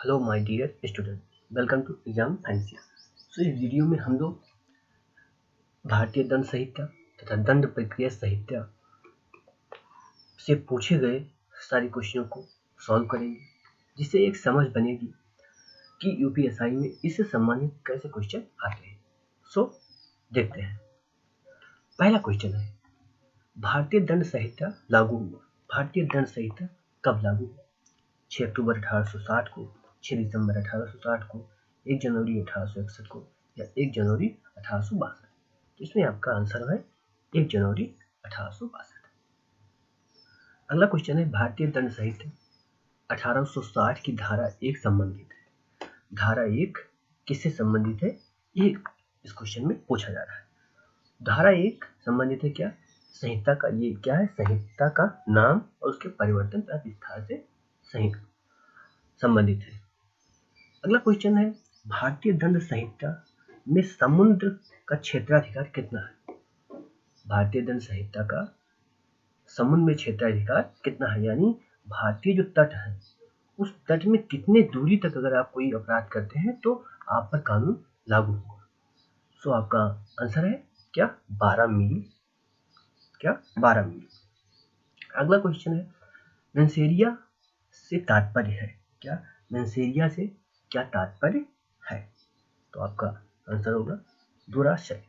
Hello my dear student, welcome to exam fancy. So इस video में हम लोग भारतीय दंड संहिता तथा दंड प्रक्रिया संहिता से पूछे गए सारे क्वेश्चनों को सॉल्व करेंगे, जिससे एक समझ बनेगी कि यूपीएसआई में इससे संबंधित कैसे क्वेश्चन आते हैं। सो देखते हैं। पहला क्वेश्चन है, भारतीय दंड संहिता लागू हुआ। भारतीय दंड संहिता कब लागू हुआ? 6 अक्टूबर 1860 को, 6 दिसंबर 1860 को, 1 जनवरी 1861 को या 1 जनवरी 1862। तो इसमें आपका आंसर है 1 जनवरी 1862। अगला क्वेश्चन है, भारतीय दंड संहिता 1860 की धारा 1 संबंधित है। धारा 1 किससे संबंधित है, ये इस क्वेश्चन में पूछा जा रहा है। धारा 1 संबंधित है क्या? संहिता का, ये क्या है? संहिता का नाम और उसके परिवर्तन तथा विस्तार से संबंधित है। अगला क्वेश्चन है, भारतीय दंड संहिता में समुद्र का क्षेत्राधिकार कितना है? भारतीय दंड संहिता का समुद्र में क्षेत्राधिकार कितना है, यानी भारतीय जो तट है उस तट में कितने दूरी तक अगर आप कोई अपराध करते हैं तो आप पर कानून लागू होगा। सो आपका आंसर है क्या? 12 मील। क्या? 12 मील। अगला क्वेश्चन है, मेंसेरिया से तात्पर्य है क्या? मेंसेरिया से क्या तात्पर्य है? तो आपका आंसर होगा दुराशय।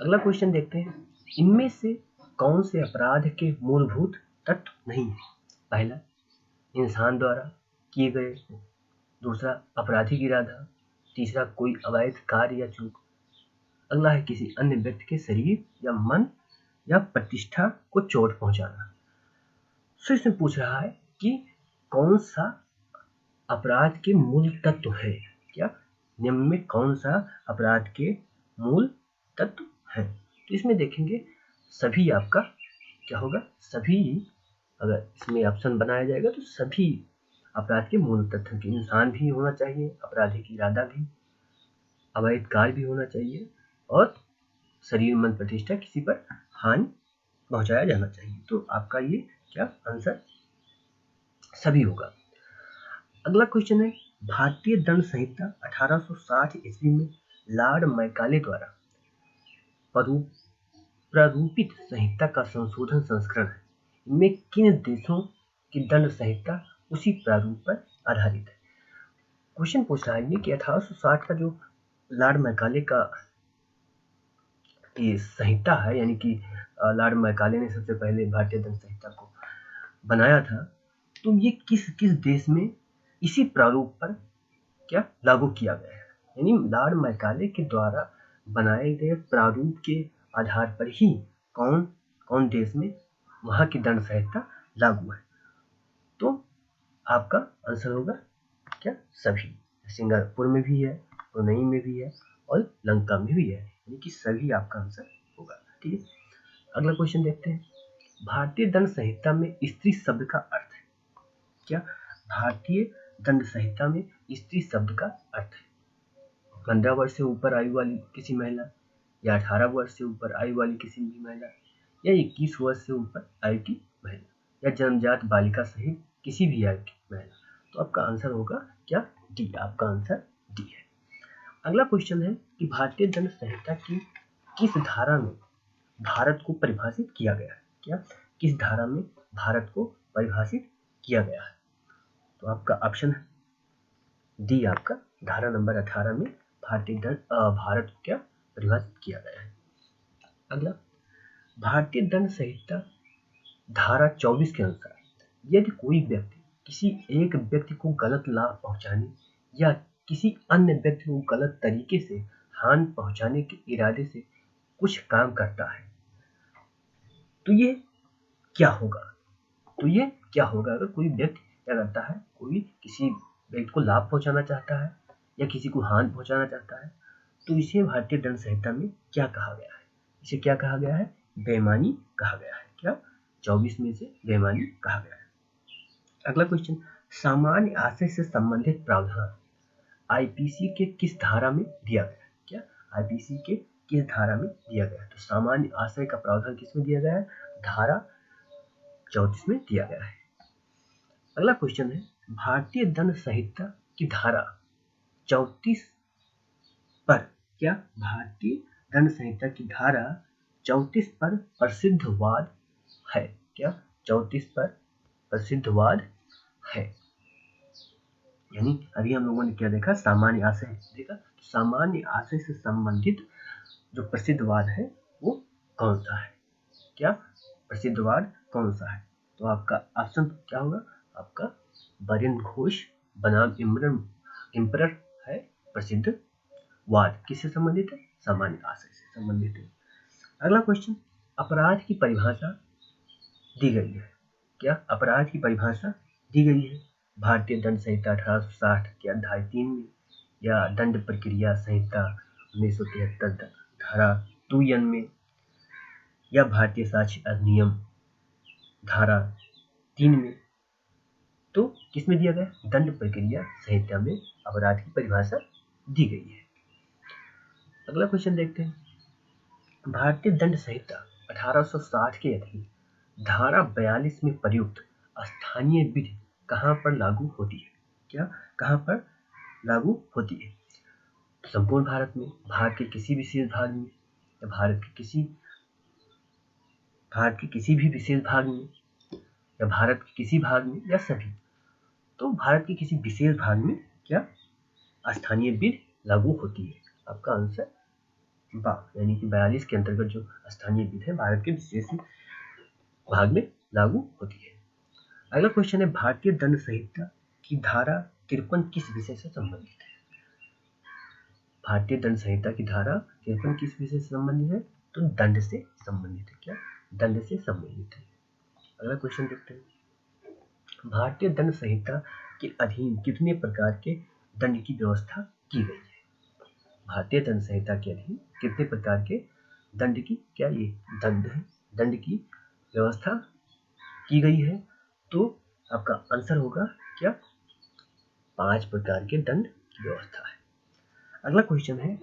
अगला क्वेश्चन देखते हैं, इनमें से कौन से अपराध के मूलभूत तत्व नहीं है? पहला, इंसान द्वारा किए गए। दूसरा, आपराधिक इरादा। तीसरा, कोई अवैध कार्य या चूक। अगला है, किसी अन्य व्यक्ति के शरीर या मन या प्रतिष्ठा को चोट पहुंचाना। सो इसमें पूछ रहा है कि कौन सा अपराध के मूल तत्व है। क्या? निम्न में कौन सा अपराध के मूल तत्व है? तो इसमें देखेंगे सभी आपका क्या होगा, सभी, अगर इसमें ऑप्शन बनाया जाएगा तो सभी अपराध के मूल तत्व के, इंसान भी होना चाहिए, आपराधिक इरादा भी, अवैध कार्य भी होना चाहिए और शरीर मन प्रतिष्ठा, किसी पर हानि पहुंचाया जाना चाहिए। तो आपका ये क्या आंसर सभी होगा। अगला क्वेश्चन है, भारतीय दंड संहिता 1860 ईस्वी में लॉर्ड मैकाले द्वारा प्रारूपित संहिता का संशोधन संस्करण है। इनमें किन देशों की दंड संहिता उसी प्रारूप पर आधारित है? क्वेश्चन पूछ रहा है कि 1860 का जो लॉर्ड मैकाले का ये संहिता है, यानी कि लॉर्ड मैकाले ने सबसे पहले भारतीय दंड संहिता को बनाया था, तो ये किस किस देश में इसी प्रारूप पर क्या लागू किया गया है? यानी लॉर्ड मैकाले के द्वारा बनाए गए प्रारूप के आधार पर ही कौन कौन देश में वहां की दंड संहिता लागू है। तो आपका आंसर होगा क्या? सभी। सिंगापुर में भी है, ब्रुनेई में भी है और लंका में भी है, यानी कि सभी आपका आंसर होगा। ठीक है, अगला क्वेश्चन देखते हैं, भारतीय दंड संहिता में स्त्री शब्द का अर्थ है क्या? भारतीय दंड संहिता में स्त्री शब्द का अर्थ है 15 वर्ष से ऊपर आयु वाली किसी महिला, या 18 वर्ष से ऊपर आयु वाली किसी भी महिला, या 21 वर्ष से ऊपर आयु की महिला, या जन्मजात बालिका सहित किसी भी आयु की महिला। तो आपका आंसर होगा क्या? डी। आपका आंसर डी है। अगला क्वेश्चन है कि भारतीय दंड संहिता की किस धारा में भारत को परिभाषित किया गया है? क्या? किस धारा में भारत को परिभाषित किया गया है? तो आपका ऑप्शन है डी, आपका धारा नंबर 18 में भारतीय दंड भारत को क्या परिभाषित किया गया है। अगला, भारतीय दंड संहिता धारा 24 के अनुसार यदि कोई व्यक्ति किसी एक व्यक्ति को गलत लाभ पहुंचाने या किसी अन्य व्यक्ति को गलत तरीके से हानि पहुंचाने के इरादे से कुछ काम करता है तो ये क्या होगा? तो ये क्या होगा अगर कोई व्यक्ति क्या करता है, कोई किसी व्यक्ति को लाभ पहुंचाना चाहता है या किसी को हानि पहुंचाना चाहता है, तो इसे भारतीय दंड संहिता में क्या कहा गया है? इसे क्या कहा गया है? बेईमानी कहा गया है। क्या? 24 में से बेईमानी कहा गया है। अगला क्वेश्चन, सामान्य आशय से संबंधित प्रावधान आईपीसी के किस धारा में दिया गया है? क्या? आईपीसी के किस धारा में दिया गया है? तो सामान्य आशय का प्रावधान किसमें दिया गया है? धारा 34 में दिया गया है। अगला क्वेश्चन है, भारतीय दंड संहिता की धारा 34 पर क्या भारतीय दंड संहिता की धारा 34 पर प्रसिद्ध वाद है? क्या 34 पर प्रसिद्ध वाद है? यानी अभी हम लोगों ने क्या देखा, सामान्य आशय देखा। तो सामान्य आशय से संबंधित जो प्रसिद्ध वाद है वो कौन सा है? क्या प्रसिद्ध वाद कौन सा है? तो आपका ऑप्शन क्या होगा? आपका बरेन घोष बनाम इम्परर है प्रसिद्ध वाद। किससे संबंधित है? सामान्य आशय से संबंधित है। अगला क्वेश्चन, अपराध की परिभाषा दी गई है। क्या अपराध की परिभाषा दी गई है भारतीय दंड संहिता 1860 के अध्याय 3 में, या दंड प्रक्रिया संहिता 1973 धारा 2N में, या भारतीय साक्ष्य अधिनियम धारा 3 में? तो किसमें दिया गया? दंड प्रक्रिया संहिता में अपराध की परिभाषा दी गई है। अगला क्वेश्चन देखते हैं, भारतीय दंड संहिता 1860 के अधीन धारा 42 में प्रयुक्त स्थानीय विधि कहाँ पर लागू होती है? क्या कहाँ पर लागू होती है? संपूर्ण भारत में, भारत के किसी विशेष भाग में, या भारत के किसी भी विशेष भाग में, या भारत के किसी भाग में, या सभी? तो भारत के किसी विशेष भाग में क्या स्थानीय विधि लागू होती है? आपका आंसर बा, यानी कि 42 के अंतर्गत जो स्थानीय विधि है भारत के विशेष भाग में लागू होती है। अगला क्वेश्चन है, भारतीय दंड संहिता की धारा 53 किस विषय से संबंधित है? भारतीय दंड संहिता की धारा 53 किस विषय से संबंधित है? तो दंड से संबंधित है। क्या दंड से संबंधित है? अगला क्वेश्चन देखते हैं, भारतीय दंड संहिता के अधीन कितने प्रकार के दंड की व्यवस्था की गई है? भारतीय दंड संहिता के अधीन कितने प्रकार के दंड की, क्या ये दंड है, दंड की व्यवस्था की गई है? तो आपका आंसर होगा क्या? 5 प्रकार के दंड की व्यवस्था है। अगला क्वेश्चन है,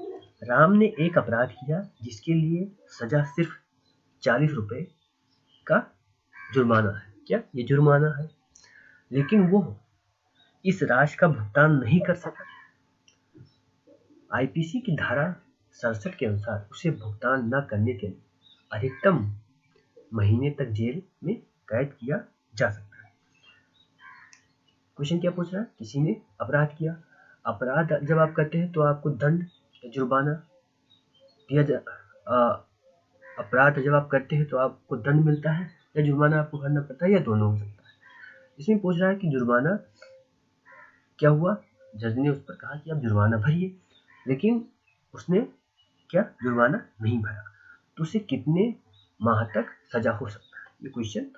राम ने एक अपराध किया जिसके लिए सजा सिर्फ 40 रुपए का जुर्माना है। क्या ये जुर्माना है? लेकिन वो इस राशि का भुगतान नहीं कर सका। आईपीसी की धारा 67 के अनुसार उसे भुगतान न करने के लिए अधिकतम महीने तक जेल में कैद किया जा सकता है। क्वेश्चन क्या पूछ रहा है? किसी ने अपराध किया, अपराध जब आप करते हैं तो आपको दंड या जुर्माना दिया अपराध जब आप करते हैं तो आपको दंड मिलता है या जुर्माना आपको भरना पड़ता है, या दोनों हो सकता है। इसमें पूछ रहा है कि जुर्माना क्या हुआ, जज ने उस पर कहा कि आप जुर्माना भरिए, लेकिन उसने क्या जुर्माना नहीं भरा, तो उसे कितने माह तक सजा हो सकता है? ये क्वेश्चन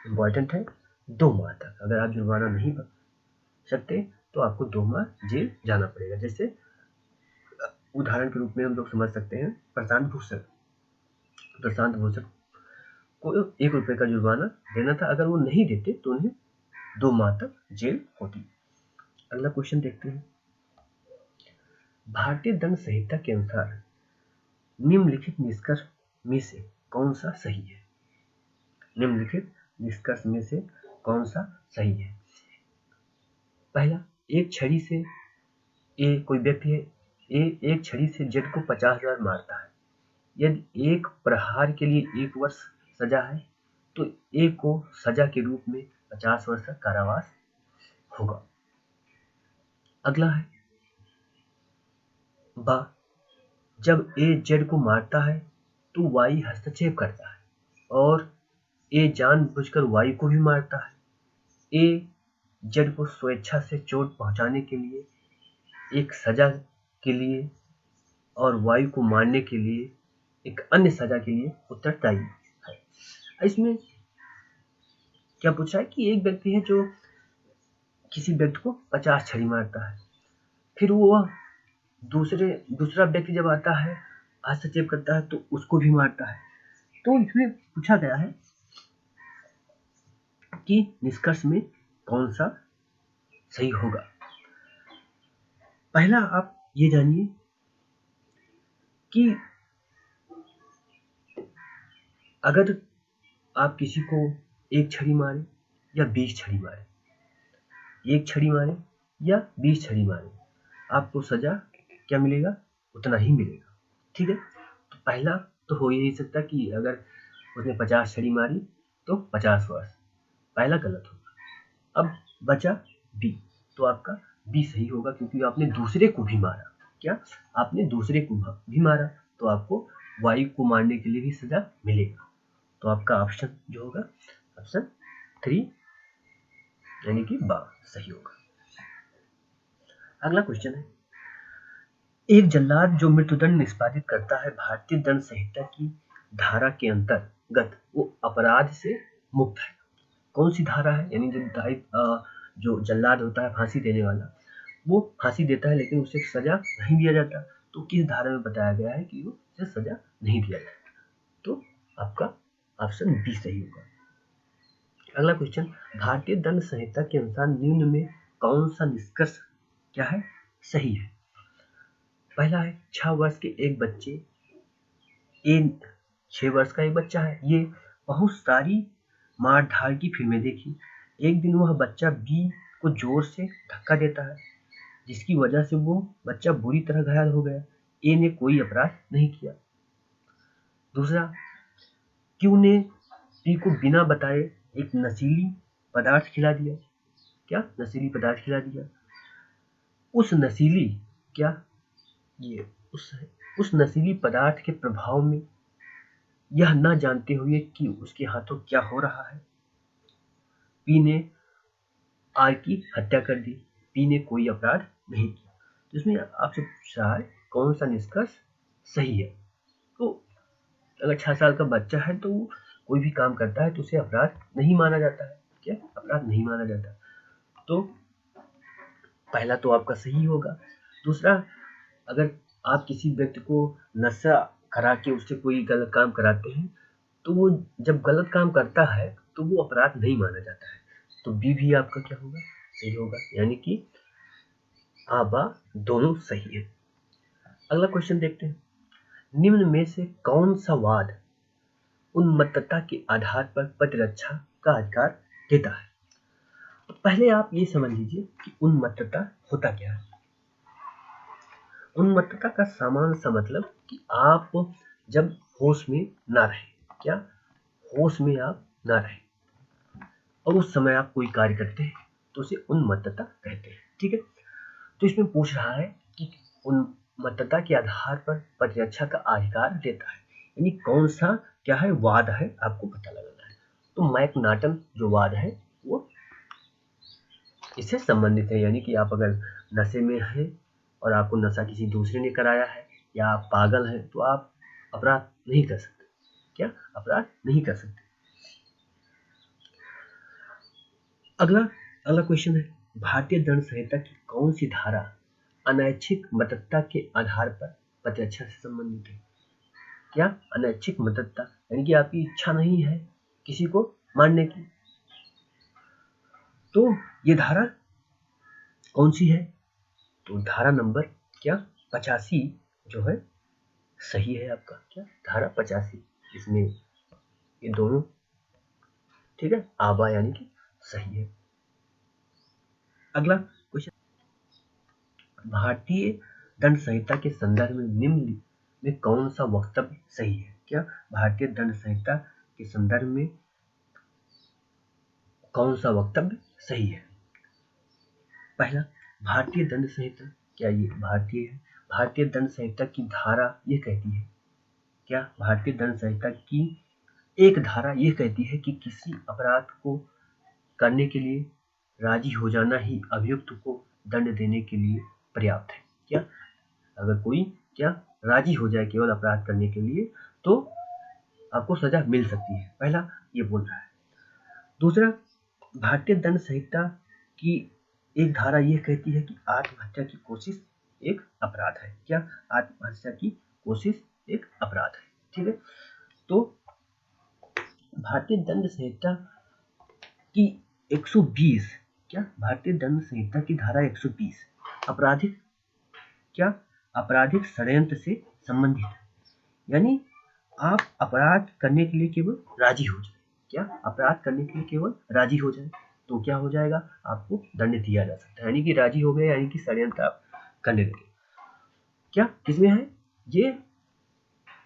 इंपॉर्टेंट है। 2 माह तक। अगर आप जुर्माना नहीं भर सकते तो आपको 2 माह जेल जाना पड़ेगा। जैसे उदाहरण के रूप में हम लोग समझ सकते हैं, प्रशांत भूषण को 1 रुपए का जुर्माना देना था, अगर वो नहीं देते तो उन्हें 2 माह तक जेल होती। अगला क्वेश्चन देखते हैं, भारतीय दंड संहिता के अनुसार निम्नलिखित निष्कर्ष में से कौन सा सही है? निम्नलिखित निष्कर्ष में से कौन सा सही है? पहला, एक छड़ी से कोई व्यक्ति है, एक छड़ी से जेड को 50,000 मारता है। यदि एक प्रहार के लिए 1 वर्ष सजा है तो ए को सजा के रूप में 50 वर्ष का कारावास होगा। अगला है बा, जब ए जेड को मारता है तो वाई हस्तक्षेप करता है और ए जानबूझकर वाई को भी मारता है। ए जेड को स्वेच्छा से चोट पहुंचाने के लिए, एक सजा के लिए, और वाई को मारने के लिए एक अन्य सजा के लिए उत्तरदायी है। इसमें क्या पूछा है कि एक व्यक्ति है जो किसी व्यक्ति को 50 छड़ी मारता है, फिर वो दूसरा व्यक्ति जब आता है, हस्तक्षेप करता है तो उसको भी मारता है। तो इसमें पूछा गया है कि निष्कर्ष में कौन सा सही होगा। पहला आप ये जानिए कि अगर आप किसी को 1 छड़ी मारे या 20 छड़ी मारे 1 छड़ी मारे या 20 छड़ी मारे, आपको सजा क्या मिलेगा, उतना ही मिलेगा। ठीक है, तो पहला तो हो ही नहीं सकता कि अगर उसने 50 छड़ी मारी तो 50 वर्ष, पहला गलत होगा। अब बचा बी, तो आपका बी सही होगा क्योंकि आपने दूसरे को भी मारा। क्या, आपने दूसरे को भी मारा, तो आपको वायु को मारने के लिए भी सजा मिलेगा। तो आपका ऑप्शन जो होगा ऑप्शन 3 यानी कि बा सही होगा। अगला क्वेश्चन है, एक जल्लाद जो मृत्युदंड निष्पादित करता है भारतीय दंड संहिता की धारा के अंतर्गत वो अपराध से मुक्त है। कौन सी धारा है, यानी जो जल्लाद होता है फांसी देने वाला, वो फांसी देता है लेकिन उसे सजा नहीं दिया जाता, तो किस धारा में बताया गया है कि वो उसे सजा नहीं दिया जाता, तो आपका ऑप्शन बी सही होगा। अगला क्वेश्चन, भारतीय दंड संहिता के अनुसार निम्न में कौन सा निष्कर्ष क्या है, सही है। पहला है 6 वर्ष के एक बच्चे, ए 6 वर्ष का एक बच्चा है, ये बहुत सारी मार धाड़ की फिल्में देखी। एक दिन वह बच्चा बी को जोर से धक्का देता है जिसकी वजह से वो बच्चा बुरी तरह घायल हो गया। ए ने कोई अपराध नहीं किया। दूसरा, क्यू ने पी को बिना बताए एक नशीली पदार्थ खिला दिया। क्या, नशीली पदार्थ खिला दिया। उस नशीली क्या ये उस नशीली पदार्थ के प्रभाव में यह न जानते हुए कि उसके हाथों क्या हो रहा है, पी ने आर की हत्या कर दी। पी ने कोई अपराध नहीं किया। तो इसमें आपसे पूछ रहा है कौन सा निष्कर्ष सही है। तो अगर 6 साल का बच्चा है तो कोई भी काम करता है तो उसे अपराध नहीं माना जाता है। क्या, अपराध नहीं माना जाता। तो पहला तो आपका सही होगा। दूसरा, अगर आप किसी व्यक्ति को नशा करा के उससे कोई गलत काम कराते हैं तो वो जब गलत काम करता है तो वो अपराध नहीं माना जाता है, तो बी भी आपका क्या होगा, सही होगा, यानी कि आ बा दोनों सही है। अगला क्वेश्चन देखते हैं, निम्न में से कौन सा वाद उन्मत्तता के आधार पर प्रतिरक्षा का अधिकार देता है। तो पहले आप ये समझ लीजिए कि उन्मत्तता होता क्या है। उन्मत्तता का सामान्य सा मतलब कि आप जब होश में ना रहे, क्या, होश में आप ना रहे और उस समय आप कोई कार्य करते हैं तो उसे उन्मत्तता कहते हैं। ठीक है, तो इसमें पूछ रहा है कि उन्मत्तता के आधार पर प्रतिरक्षा का अधिकार देता है, यानी कौन सा क्या है वाद है, आपको पता लगाना है। तो मैकनाटन जो वाद है वो इससे संबंधित है, यानी कि आप अगर नशे में हैं और आपको नशा किसी दूसरे ने कराया है या आप पागल हैं तो आप अपराध नहीं कर सकते। क्या, अपराध नहीं कर सकते। अगला क्वेश्चन है, भारतीय दंड संहिता की कौन सी धारा अनैच्छिक मतता के आधार पर प्रतिरक्षा से संबंधित है। क्या, अनैच्छिक मतता, यानी कि आपकी इच्छा नहीं है किसी को मारने की, तो ये धारा कौन सी है, तो धारा नंबर क्या 85 जो है सही है आपका। क्या, धारा 85, इसमें ये दोनों ठीक है, आबा यानी कि सही है। अगला क्वेश्चन, भारतीय दंड संहिता के संदर्भ में निम्न में कौन सा वक्तव्य सही है। क्या, भारतीय दंड संहिता के संदर्भ में कौन सा वक्तव्य सही है। पहला, भारतीय दंड संहिता, क्या ये भारतीय है, भारतीय दंड संहिता की धारा ये कहती है, क्या भारतीय दंड संहिता की एक धारा ये कहती है कि किसी अपराध को करने के लिए राजी हो जाना ही अभियुक्त को दंड देने के लिए पर्याप्त है। क्या, अगर कोई क्या राजी हो जाए केवल अपराध करने के लिए तो आपको सजा मिल सकती है, पहला ये बोल रहा है। दूसरा, भारतीय दंड संहिता की एक धारा यह कहती है कि आत्महत्या की कोशिश एक अपराध है। क्या, आत्महत्या की कोशिश एक अपराध है। ठीक है, तो भारतीय दंड संहिता की 120, क्या भारतीय दंड संहिता की धारा 120 आपराधिक क्या आपराधिक षड्यंत्र से संबंधित है, यानी आप अपराध करने के लिए केवल राजी हो जाए। क्या, अपराध करने के लिए केवल राजी हो जाए तो क्या हो जाएगा, आपको दंड दिया जा सकता है, यानी कि राजी हो गए, यानी कि षड्यंत्र आप करने लगे। क्या किसमें है ये,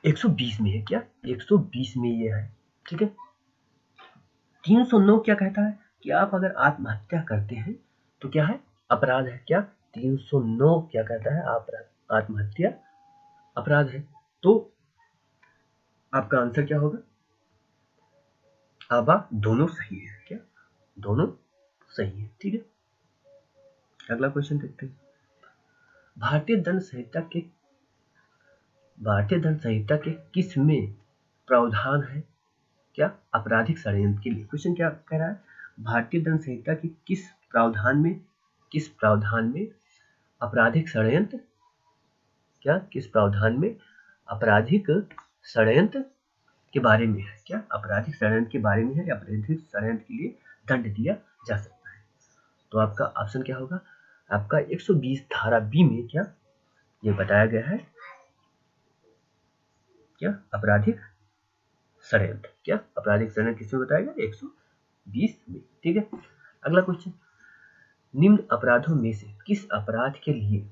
120 में है, क्या 120 में ये है, ठीक है। 309 क्या कहता है कि आप अगर आत्महत्या करते हैं तो क्या है, अपराध है, क्या 309 क्या कहता है, आत्महत्या अपराध है। तो आपका आंसर क्या होगा, आबा दोनों सही है, क्या दोनों सही है, ठीक है। अगला क्वेश्चन देखते हैं। भारतीय दंड संहिता के किस में प्रावधान है, क्या आपराधिक षड्यंत्र के लिए। क्वेश्चन क्या कह रहा है, भारतीय दंड संहिता के किस प्रावधान में आपराधिक षड्यंत्र, क्या किस प्रावधान में आपराधिक षड्यंत्र के बारे में है, क्या आपराधिक षड्यंत्र के बारे में है, या आपराधिक षड्यंत्र के लिए दंड दिया जा सकता है। तो आपका ऑप्शन क्या होगा, आपका 120 धारा बी में क्या ये बताया गया है, क्या आपराधिक षड्यंत्र, क्या आपराधिक षड्यंत्र किसमें बताया गया, 120 में, ठीक है। अगला क्वेश्चन, निम्न अपराधों में से किस अपराध के लिए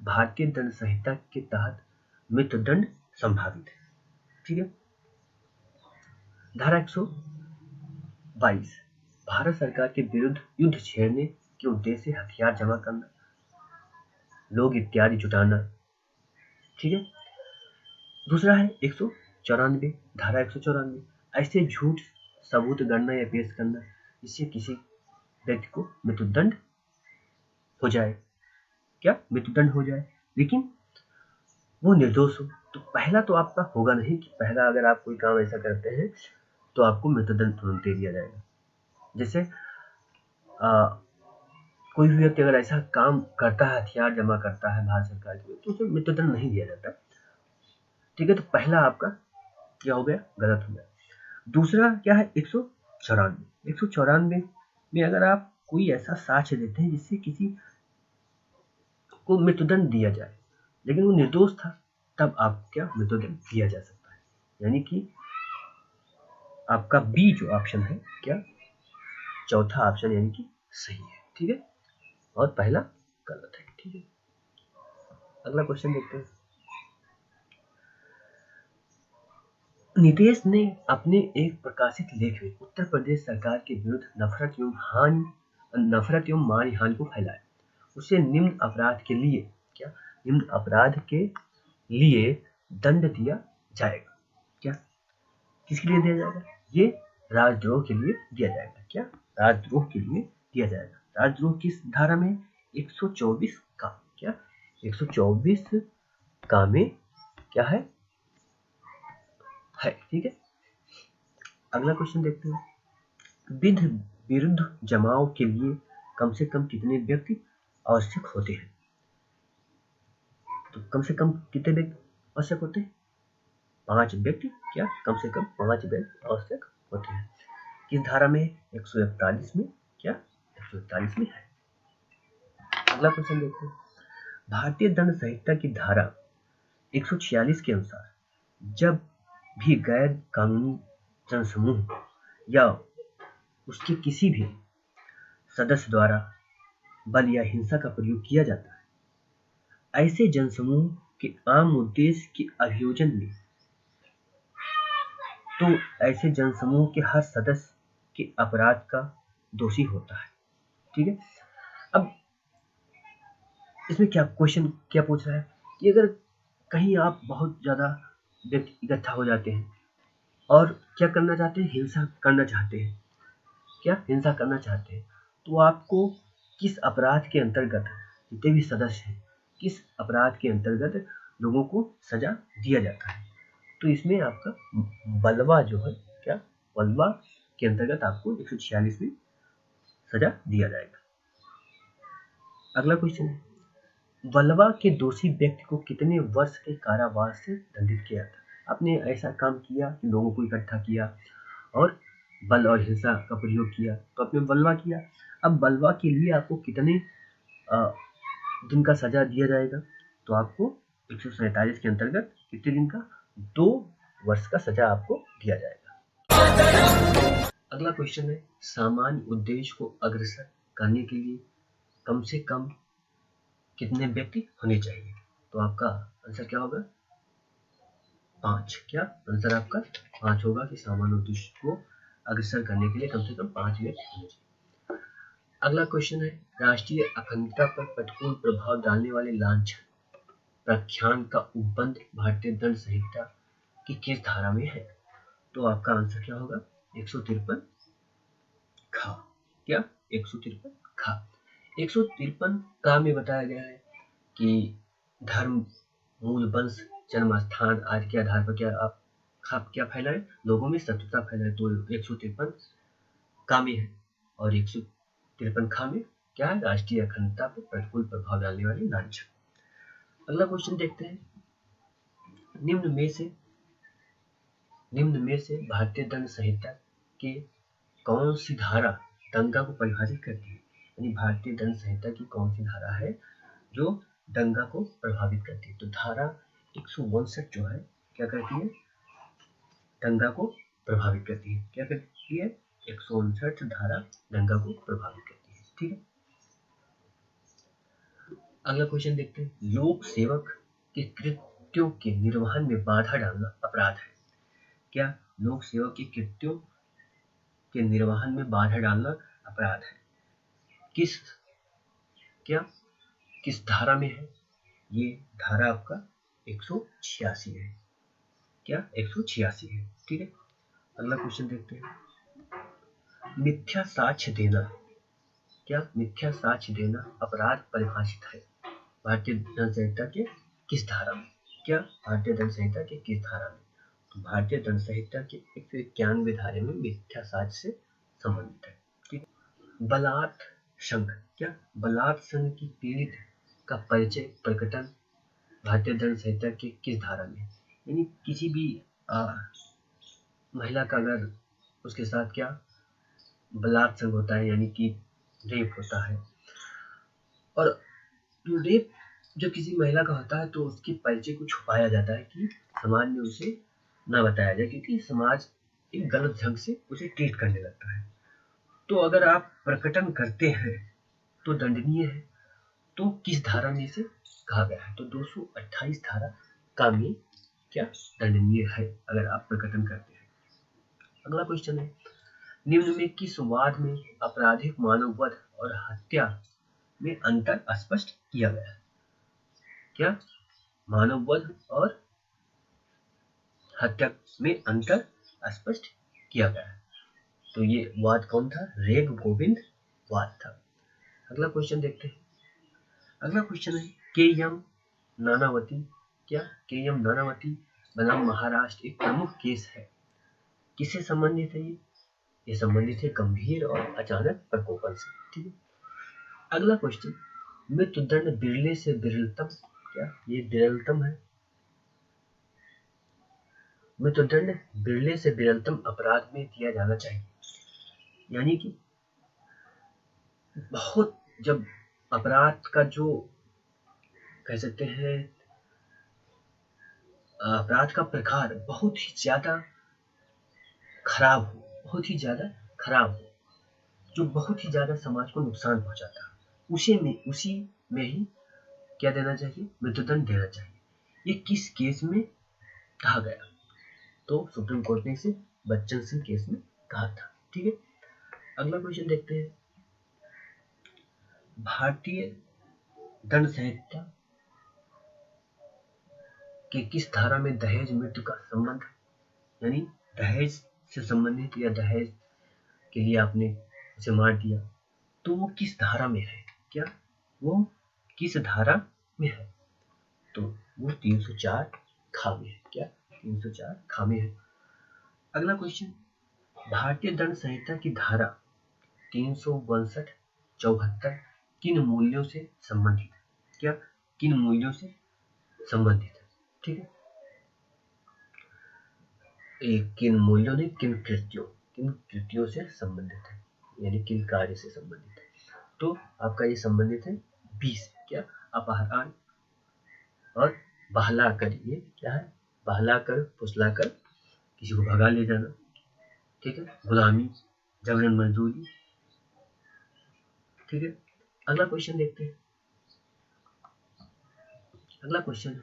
भारतीय दंड संहिता के तहत मृत्युदंड संभावित है, ठीक है। धारा 122, भारत सरकार के विरुद्ध युद्ध छेड़ने के उद्देश्य से हथियार जमा करना, लोग इत्यादि जुटाना, ठीक है। दूसरा है 194, धारा 194, ऐसे झूठ सबूत गणना या पेश करना जिससे किसी व्यक्ति को मृत्युदंड हो जाए, क्या मृत्युदंड हो जाए, लेकिन वो निर्दोष हो। तो पहला तो आपका होगा नहीं, कि पहला अगर आप कोई काम ऐसा करते हैं तो आपको मृत्युदंड तुरंत दे दिया जाएगा। जैसे कोई भी व्यक्ति अगर ऐसा काम करता है, हथियार जमा करता है भारत सरकार के, तो उसे मृत्युदंड नहीं दिया जाता, ठीक है। तो पहला आपका क्या हो गया, गलत हो गया। दूसरा क्या है, 194 में अगर आप कोई ऐसा साक्ष्य देते हैं जिससे किसी को मृत्युदंड दिया जाए लेकिन वो निर्दोष था, तब आप क्या मृत्युदंड दिया जा सकता है, यानी कि आपका बी जो ऑप्शन है, क्या चौथा ऑप्शन यानी कि सही है, ठीक है, और पहला गलत है, ठीक है। अगला क्वेश्चन देखते हैं। नितेश ने अपने एक प्रकाशित लेख में उत्तर प्रदेश सरकार के विरुद्ध नफरत एवं मानहानि को फैलाया। उसे निम्न अपराध के लिए दंड दिया जाएगा, क्या किसके लिए दिया जाएगा, ये राजद्रोह के लिए दिया जाएगा, क्या राजद्रोह के लिए दिया जाएगा। राजद्रोह किस धारा में, 124 का, क्या 124 का में क्या है, ठीक है। अगला क्वेश्चन देखते हैं। विरुद्ध जमाव के लिए कम से कम कितने व्यक्ति आवश्यक होते हैं, तो कम से कम कितने व्यक्ति आवश्यक होते हैं, 5 व्यक्ति, क्या कम से कम 5 व्यक्ति आवश्यक होते हैं। किस धारा में, 141 में, क्या 141 में है। अगला क्वेश्चन देखते हैं। भारतीय दंड संहिता की धारा 146 के अनुसार जब भी गैर कानूनी जनसमूह या उसके किसी भी सदस्य द्वारा बल या हिंसा का प्रयोग किया जाता है, ऐसे जनसमूह के आम उद्देश्य के अभियोजन में तो ऐसे जनसमूह के हर सदस्य के अपराध का दोषी होता है, ठीक है। अब इसमें क्या क्वेश्चन क्या पूछ रहा है कि अगर कहीं आप बहुत ज्यादा व्यक्ति इकट्ठा हो जाते हैं और क्या करना चाहते हैं, हिंसा करना चाहते हैं, तो आपको किस अपराध के अंतर्गत, जितने भी सदस्य हैं, किस अपराध के अंतर्गत लोगों को सजा दिया जाता है, तो इसमें आपका बलवा जो है, क्या बलवा के अंतर्गत आपको 146 में सजा दिया जाएगा। अगला क्वेश्चन है, बलवा के दोषी व्यक्ति को कितने वर्ष के कारावास से दंडित किया था। आपने ऐसा काम किया कि लोगों को इकट्ठा किया और बल और हिंसा का प्रयोग किया, तो आपने बलवा किया। अब बलवा के लिए आपको कितने दिन का सजा दिया जाएगा, तो आपको 147 के अंतर्गत कितने दिन का, 2 वर्ष का सजा आपको दिया जाएगा। अगला क्वेश्चन है, सामान्य उद्देश्य को अग्रसर करने के लिए कम से कम कितने व्यक्ति होने चाहिए? तो आपका आंसर क्या होगा? 5। क्या आंसर आपका 5 होगा कि सामान्य उद्देश्य को अग्रसर करने के लिए कम से कम 5 व्यक्ति होने चाहिए। अगला क्वेश्चन है, राष्ट्रीय अखंडता पर प्रतिकूल प्रभाव डालने वाले लांछन प्रख्यान का उपबंध भारतीय दंड संहिता की किस धारा में है? तो आपका आंसर क्या होगा? 153 खा। क्या 153 खा। 153 का में बताया गया है कि धर्म, मूल, वंश, जन्म स्थान आदि के आधार पर क्या फैलाए? लोगों में शत्रुता फैलाए। तो 153 का में है और 153 खा में क्या है? राष्ट्रीय अखंडता पर प्रतिकूल प्रभाव डालने वाले लांछन। अगला क्वेश्चन देखते हैं, निम्न में से भारतीय दंड संहिता के कौन सी धारा दंगा को परिभाषित करती है? यानी भारतीय दंड संहिता की कौन सी धारा है जो दंगा को प्रभावित करती है? तो धारा 159 जो है क्या करती है? दंगा को प्रभावित करती है। क्या करती है? 159 धारा दंगा को प्रभावित करती है। ठीक है, अगला क्वेश्चन देखते हैं, लोक सेवक के कृत्यों के निर्वहन में बाधा डालना अपराध है? क्या लोक सेवक के कृत्यों के निर्वहन में बाधा डालना अपराध है? किस धारा में है? ये धारा आपका 186 है। क्या 186 है? ठीक है, अगला क्वेश्चन देखते हैं, मिथ्या साक्ष्य देना, क्या मिथ्या साक्ष्य देना अपराध परिभाषित है भारतीय दंड संहिता के किस धारा में? क्या भारतीय दंड संहिता के किस धारा में? तो भारतीय दंड संहिता के 191 धारे में मिथ्या साक्ष्य से संबंधित है। ठीक, बलात् संघ, क्या बलात् संघ की पीड़ित का परिचय प्रकटन भारतीय दंड संहिता के किस धारा में? यानी किसी भी महिला का अगर उसके साथ क्या बलात् संघ होता है, यानी कि रेप होता है, और रेप जो किसी महिला का होता है तो उसके परिचय को छुपाया जाता है कि समाज में उसे ना बताया जाए, क्योंकि समाज एक गलत ढंग से उसे ट्रीट करने लगता है। तो अगर आप प्रकटन करते हैं तो दंडनीय है। तो किस धारा में से कहा गया है? तो 228 धारा का में क्या दंडनीय है अगर आप प्रकटन करते हैं। अगला क्वेश्चन है, निम्न में किस वाद में आपराधिक मानववध और हत्या में अंतर स्पष्ट किया गया है? क्या मानववध और हत्या में अंतर स्पष्ट किया गया है? तो ये वाद कौन था? रेग गोविंद वाद था। अगला क्वेश्चन देखते हैं, अगला क्वेश्चन है, के एम नानावती, क्या के एम नानावती बनाम महाराष्ट्र एक प्रमुख केस है, किससे संबंधित है? ये संबंधित है गंभीर और अचानक प्रकोपन से। ठीक है, अगला क्वेश्चन, मृत्युदंड बिरले से बिरलतम, क्या ये बिरलतम है? मृत्युदंड बिरले से बिरलतम अपराध में दिया जाना चाहिए, यानी कि बहुत जब अपराध का जो कह सकते हैं अपराध का प्रकार बहुत ही ज्यादा खराब हो, जो बहुत ही ज्यादा समाज को नुकसान पहुंचाता है, उसी में ही क्या देना चाहिए? मृत्युदंड देना चाहिए। ये किस केस में कहा गया? तो सुप्रीम कोर्ट ने इसे बच्चन सिंह केस में कहा था। ठीक है, अगला क्वेश्चन देखते हैं, भारतीय दंड संहिता के किस धारा में दहेज मृत्यु का संबंध, यानी दहेज से संबंधित या दहेज के लिए आपने उसे मार दिया, तो वो किस धारा में है? क्या वो किस धारा में है? तो वो 304 खा में है। क्या 304 खा में है? अगला क्वेश्चन, भारतीय दंड संहिता की धारा 362, 74 किन मूल्यों से संबंधित है? क्या किन मूल्यों से संबंधित है? ठीक है, किन मूल्यों ने किन कृत्यों से संबंधित है, यानी किन कार्य से संबंधित है? तो आपका ये संबंधित है 20। क्या अपहरण और बहलाकर, ये क्या है? बहलाकर फुसलाकर किसी को भगा ले जाना। ठीक है, गुलामी जबरन मजदूरी। ठीक है, अगला क्वेश्चन देखते हैं। अगला क्वेश्चन है,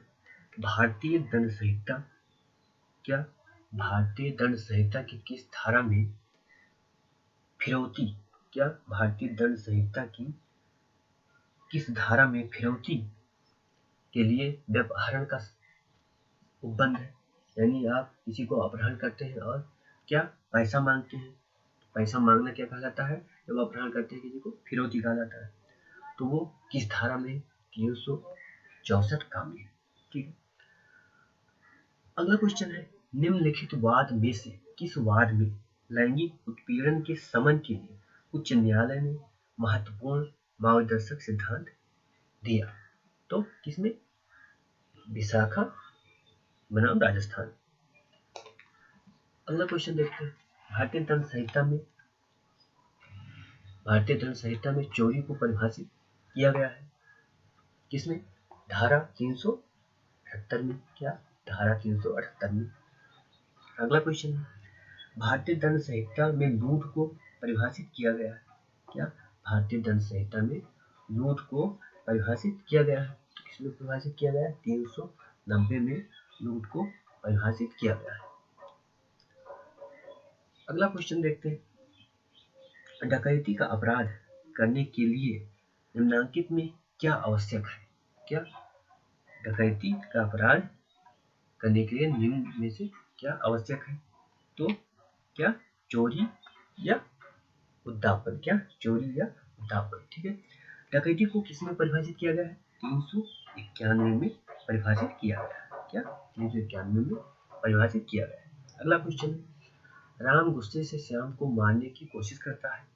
भारतीय दंड संहिता क्या भारतीय दंड संहिता की किस धारा में फिरौती क्या भारतीय दंड संहिता की किस धारा में फिरौती के लिए व्यपहरण का उपबंध है? यानी आप किसी को अपहरण करते हैं और क्या पैसा मांगते हैं, पैसा मांगना क्या कहलाता है? जब अपहरण करते हैं किसी को, फिरौती कहलाता है। तो वो किस धारा में? 364 का में। ठीक है, अगला क्वेश्चन है, निम्नलिखित वाद में से किस वाद में लैंगिक उत्पीड़न के शमन के लिए उच्च न्यायालय ने महत्वपूर्ण मार्गदर्शक सिद्धांत दिया? तो किसमें? विशाखा बनाम राजस्थान। अगला क्वेश्चन देखते हैं, भारतीय दंड संहिता में चोरी को परिभाषित किया गया है किसमें? धारा 378 में। क्या? धारा 378 में। अगला क्वेश्चन है, भारतीय दंड संहिता में लूट को परिभाषित किया गया है। क्या? भारतीय दंड संहिता में लूट को परिभाषित किया गया है। किसमें परिभाषित किया गया है? 390 में लूट को परिभाषित किया गया है। अगला क्वेश्चन देखते हैं, डकैती का अपराध करने के लिए निम्नलिखित में क्या आवश्यक है? क्या? डकैती का अपराध करने के लिए निम्न में से क्या आवश्यक है? तो क्या? चोरी या उद्यापन। क्या? चोरी या उद्यापन। ठीक है, डकैती को किसमें परिभाषित किया गया है? 391 में परिभाषित किया गया है। क्या? 391 में परिभाषित किया गया है। अगला क्वेश्चन है, राम गुस्से से श्याम को मारने की कोशिश करता है।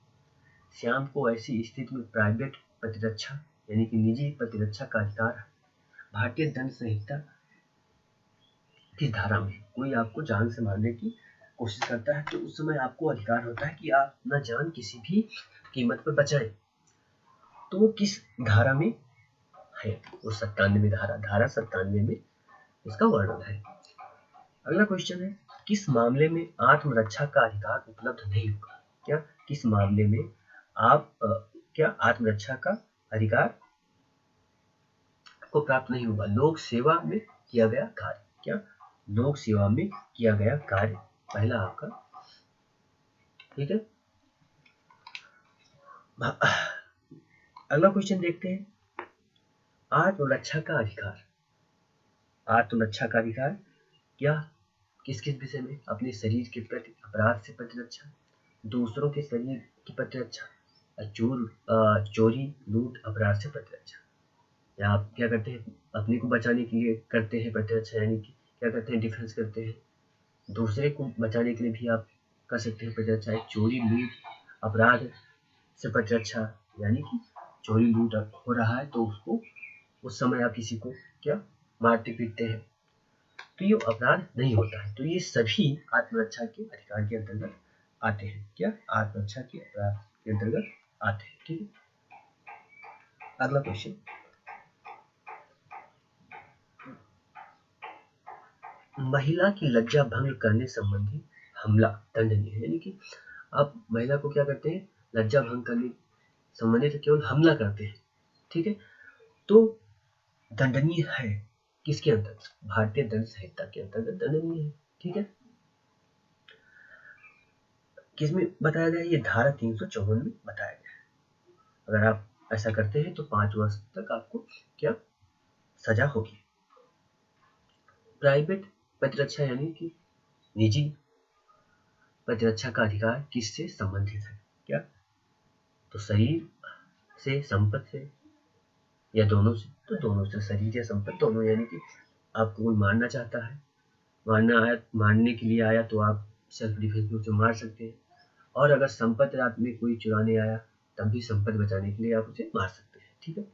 श्याम को ऐसी स्थिति में प्राइवेट प्रतिरक्षा यानी कि निजी प्रतिरक्षा का अधिकार है। भारतीय दंड संहिता किस धारा में कोई आपको जान से मारने की कोशिश करता है तो उस समय आपको अधिकार होता है कि आप अपना जान किसी भी कीमत पर बचाएं। तो वो किस धारा में है? वो 97 धारा 97 में इसका वर्णन है। अगला क्वेश्चन है, किस मामले में आत्मरक्षा का अधिकार उपलब्ध नहीं होगा? क्या? किस मामले में क्या आत्मरक्षा का अधिकार को प्राप्त नहीं होगा? लोक सेवा में किया गया कार्य। क्या? लोक सेवा में किया गया कार्य पहला आपका। ठीक है, अगला क्वेश्चन देखते हैं, आत्मरक्षा का अधिकार। आत्मरक्षा का अधिकार क्या किस किस विषय में? अपने शरीर के प्रति अपराध से प्रतिरक्षा, दूसरों के शरीर की प्रतिरक्षा, चोरी लूट अपराध से प्रतिरक्षा। या आप क्या करते हैं? अपने को बचाने के लिए करते हैं प्रतिरक्षा, यानी कि क्या करते हैं? डिफेंस करते हैं। दूसरे को बचाने के लिए भी आप कर सकते हैं प्रतिरक्षा। चोरी लूट अपराध से प्रतिरक्षा, यानी कि चोरी लूट हो रहा है तो उसको उस समय आप किसी को क्या मारते पीटते हैं तो ये अपराध नहीं होता है। तो ये सभी आत्मरक्षा के अधिकार के अंतर्गत आते हैं। क्या? आत्मरक्षा के अपराध के अंतर्गत आते हैं। ठीक है, अगला क्वेश्चन, महिला की लज्जा भंग करने संबंधी हमला दंडनीय है। यानी कि आप महिला को क्या करते हैं? लज्जा भंग करने संबंधित केवल हमला करते हैं। ठीक है, तो दंडनीय है किसके अंतर्गत? भारतीय दंड संहिता के अंतर्गत दंडनीय है। ठीक है, किसमें बताया गया? ये धारा 354 में बताया गया है। अगर आप ऐसा करते हैं तो 5 वर्ष तक आपको क्या सजा होगी। प्राइवेट प्रतिरक्षा यानी कि निजी प्रतिरक्षा का अधिकार किससे संबंधित है? क्या? तो शरीर से, संपत्ति से या दोनों से? तो दोनों से, शरीर या संपत्ति दोनों। यानी कि आपको कोई मारना चाहता है, मारने के लिए आया तो आप सेल्फ डिफेंस में उसे मार सकते हैं, और अगर संपत्ति रात में कोई चुराने आया तब भी संपत्ति बचाने के लिए आप उसे मार सकते हैं। ठीक है,